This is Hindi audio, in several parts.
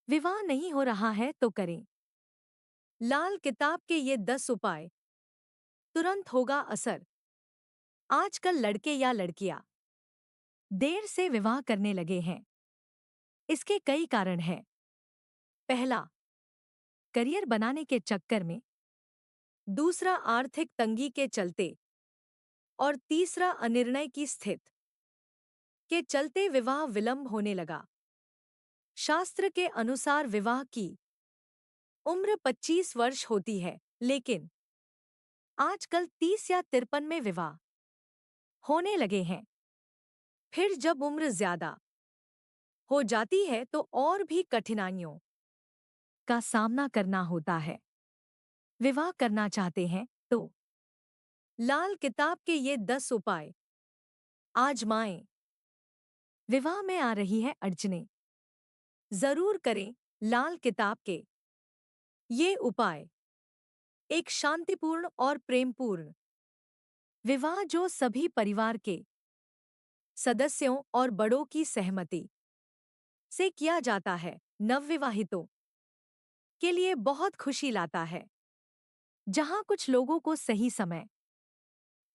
विवाह नहीं हो रहा है तो करें। लाल किताब के ये 10 उपाय। तुरंत होगा असर। आजकल लड़के या लड़कियां देर से विवाह करने लगे हैं। इसके कई कारण हैं। पहला, करियर बनाने के चक्कर में। दूसरा, आर्थिक तंगी के चलते। और तीसरा, अनिर्णय की स्थिति के चलते विवाह विलंब होने लगा। शास्त्र के अनुसार विवाह की उम्र 25 वर्ष होती है, लेकिन आजकल 30 या 53 में विवाह होने लगे हैं। फिर जब उम्र ज्यादा हो जाती है तो और भी कठिनाइयों का सामना करना होता है। विवाह करना चाहते हैं तो लाल किताब के ये 10 उपाय आजमाएं। विवाह में आ रही है अड़चनें, जरूर करें लाल किताब के ये उपाय। एक शांतिपूर्ण और प्रेमपूर्ण विवाह जो सभी परिवार के सदस्यों और बड़ों की सहमति से किया जाता है, नवविवाहितों के लिए बहुत खुशी लाता है। जहां कुछ लोगों को सही समय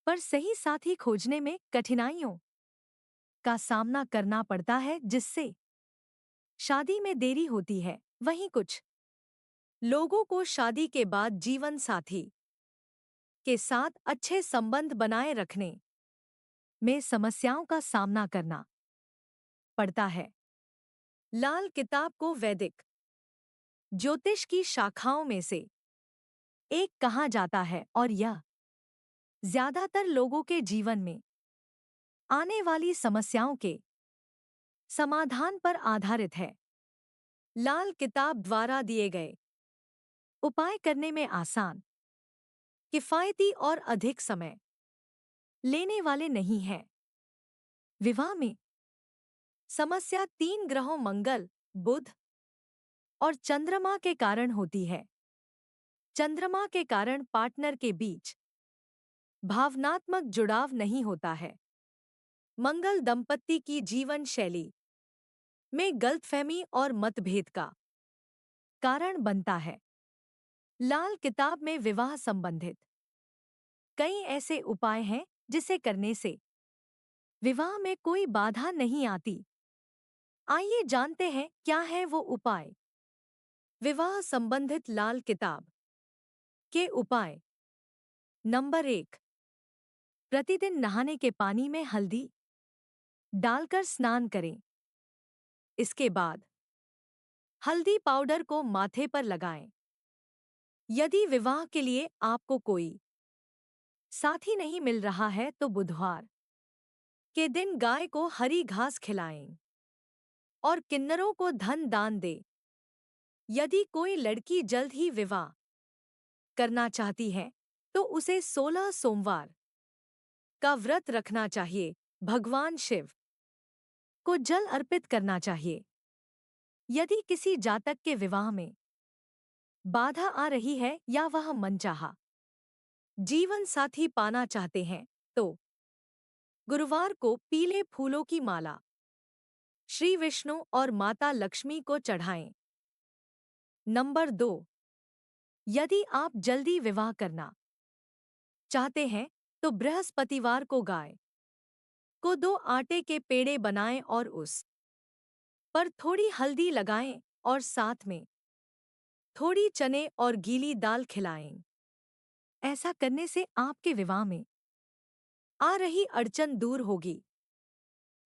पर सही साथी खोजने में कठिनाइयों का सामना करना पड़ता है, जिससे शादी में देरी होती है। वहीं कुछ लोगों को शादी के बाद जीवन साथी के साथ अच्छे संबंध बनाए रखने में समस्याओं का सामना करना पड़ता है। लाल किताब को वैदिक ज्योतिष की शाखाओं में से एक कहा जाता है और यह ज्यादातर लोगों के जीवन में आने वाली समस्याओं के समाधान पर आधारित है। लाल किताब द्वारा दिए गए उपाय करने में आसान, किफायती और अधिक समय लेने वाले नहीं हैं। विवाह में समस्या 3 ग्रहों मंगल, बुध और चंद्रमा के कारण होती है। चंद्रमा के कारण पार्टनर के बीच भावनात्मक जुड़ाव नहीं होता है। मंगल दंपत्ति की जीवन शैली में गलतफहमी और मतभेद का कारण बनता है। लाल किताब में विवाह संबंधित कई ऐसे उपाय हैं जिसे करने से विवाह में कोई बाधा नहीं आती। आइए जानते हैं क्या है वो उपाय। विवाह संबंधित लाल किताब के उपाय। नंबर 1, प्रतिदिन नहाने के पानी में हल्दी डालकर स्नान करें। इसके बाद हल्दी पाउडर को माथे पर लगाएं। यदि विवाह के लिए आपको कोई साथी नहीं मिल रहा है तो बुधवार के दिन गाय को हरी घास खिलाएं और किन्नरों को धन दान दें। यदि कोई लड़की जल्द ही विवाह करना चाहती है तो उसे 16 सोमवार का व्रत रखना चाहिए। भगवान शिव को जल अर्पित करना चाहिए। यदि किसी जातक के विवाह में बाधा आ रही है या वह मनचाहा जीवन साथी पाना चाहते हैं तो गुरुवार को पीले फूलों की माला श्री विष्णु और माता लक्ष्मी को चढ़ाएं। नंबर 2, यदि आप जल्दी विवाह करना चाहते हैं तो बृहस्पतिवार को गाय को 2 आटे के पेड़े बनाएं और उस पर थोड़ी हल्दी लगाएं और साथ में थोड़ी चने और गीली दाल खिलाएं। ऐसा करने से आपके विवाह में आ रही अड़चन दूर होगी।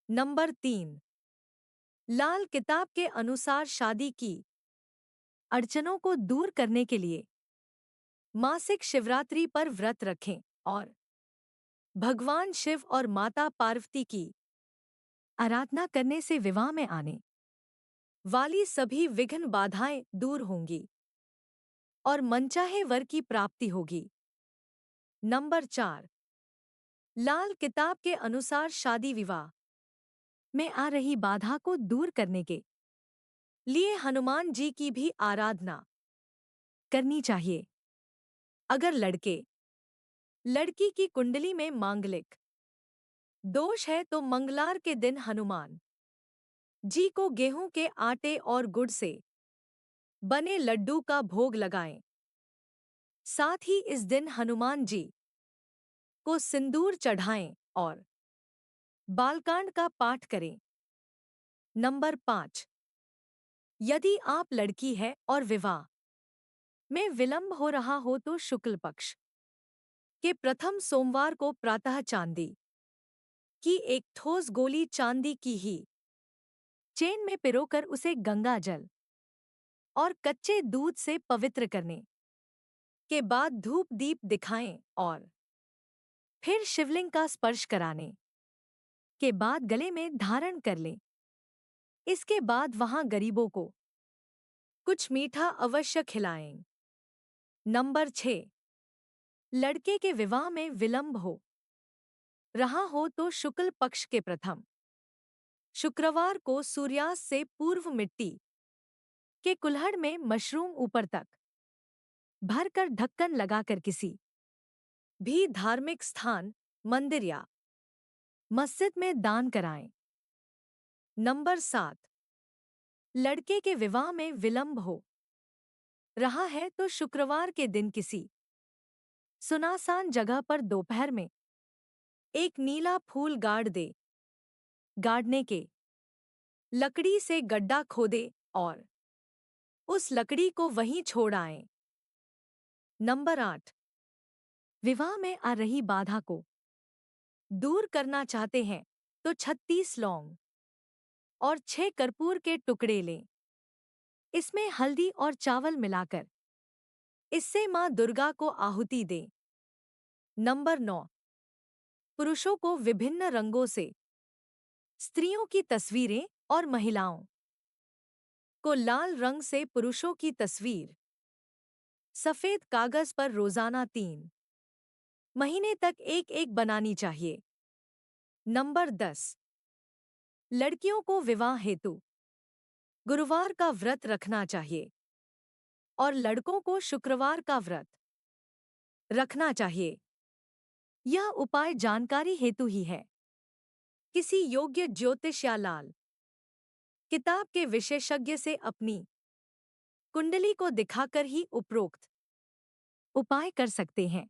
नंबर 3, लाल किताब के अनुसार शादी की अड़चनों को दूर करने के लिए मासिक शिवरात्रि पर व्रत रखें और भगवान शिव और माता पार्वती की आराधना करने से विवाह में आने वाली सभी विघ्न बाधाएं दूर होंगी और मनचाहे वर की प्राप्ति होगी। नंबर 4, लाल किताब के अनुसार शादी विवाह में आ रही बाधा को दूर करने के लिए हनुमान जी की भी आराधना करनी चाहिए। अगर लड़के लड़की की कुंडली में मांगलिक दोष है तो मंगलवार के दिन हनुमान जी को गेहूं के आटे और गुड़ से बने लड्डू का भोग लगाएं। साथ ही इस दिन हनुमान जी को सिंदूर चढ़ाएं और बालकांड का पाठ करें। नंबर 5। यदि आप लड़की है और विवाह में विलंब हो रहा हो तो शुक्ल पक्ष के प्रथम सोमवार को प्रातः चांदी की एक ठोस गोली चांदी की ही चेन में पिरोकर उसे गंगा जल और कच्चे दूध से पवित्र करने के बाद धूप दीप दिखाएं और फिर शिवलिंग का स्पर्श कराने के बाद गले में धारण कर लें। इसके बाद वहां गरीबों को कुछ मीठा अवश्य खिलाएं। नंबर 6। लड़के के विवाह में विलंब हो रहा हो तो शुक्ल पक्ष के प्रथम शुक्रवार को सूर्यास्त से पूर्व मिट्टी के कुल्हड़ में मशरूम ऊपर तक भरकर ढक्कन लगाकर किसी भी धार्मिक स्थान, मंदिर या मस्जिद में दान कराएं। नंबर 7। लड़के के विवाह में विलंब हो रहा है तो शुक्रवार के दिन किसी सुनसान जगह पर दोपहर में एक नीला फूल गाड़ दे। गाड़ने के लकड़ी से गड्ढा खोदे और उस लकड़ी को वहीं छोड़ आएं। नंबर 8। विवाह में आ रही बाधा को दूर करना चाहते हैं तो 36 लौंग और 6 कर्पूर के टुकड़े लें। इसमें हल्दी और चावल मिलाकर इससे मां दुर्गा को आहुति दें। नंबर 9। पुरुषों को विभिन्न रंगों से स्त्रियों की तस्वीरें और महिलाओं को लाल रंग से पुरुषों की तस्वीर सफेद कागज पर रोजाना 3 महीने तक एक एक बनानी चाहिए। नंबर 10। लड़कियों को विवाह हेतु गुरुवार का व्रत रखना चाहिए और लड़कों को शुक्रवार का व्रत रखना चाहिए। यह उपाय जानकारी हेतु ही है। किसी योग्य ज्योतिष या लाल किताब के विशेषज्ञ से अपनी कुंडली को दिखाकर ही उपरोक्त उपाय कर सकते हैं।